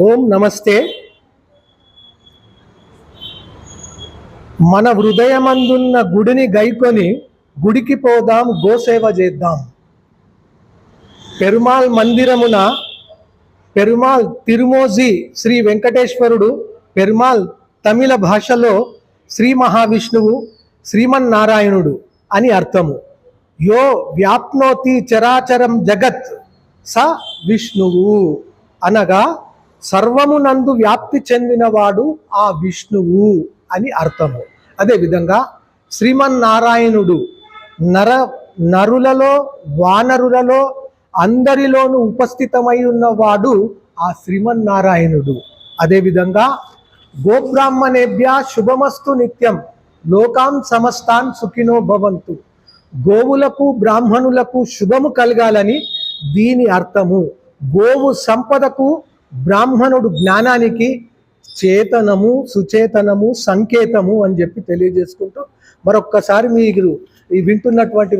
ఓం నమస్తే. మన హృదయమందున్న గుడిని గైకొని గుడికి పోదాం, గోసేవ చేద్దాం. పెరుమాళ్ మందిరమున పెరుమాళ్ తిరుమోజి శ్రీ వెంకటేశ్వరుడు, పెరుమాళ్ తమిళ భాషలో శ్రీ మహావిష్ణువు, శ్రీమన్నారాయణుడు అని అర్థము. యో వ్యాప్నోతి చరాచరం జగత్ స విష్ణువు అనగా సర్వమునందు వ్యాప్తి చెందినవాడు ఆ విష్ణువు అని అర్థము. అదేవిధంగా శ్రీమన్నారాయణుడు నరులలో వానరులలో అందరిలోనూ ఉపస్థితమై ఉన్నవాడు ఆ శ్రీమన్నారాయణుడు. అదేవిధంగా గోబ్రాహ్మణేభ్య శుభమస్తు నిత్యం లోకాం సమస్తాన్ సుఖినో భవంతు. గోవులకు బ్రాహ్మణులకు శుభము కలగాలని దీని అర్థము. గోవు సంపదకు, బ్రాహ్మణుడు జ్ఞానానికి చేతనము, సుచేతనము, సంకేతము అని చెప్పి తెలియజేసుకుంటూ మరొక్కసారి మీరు వింటున్నటువంటి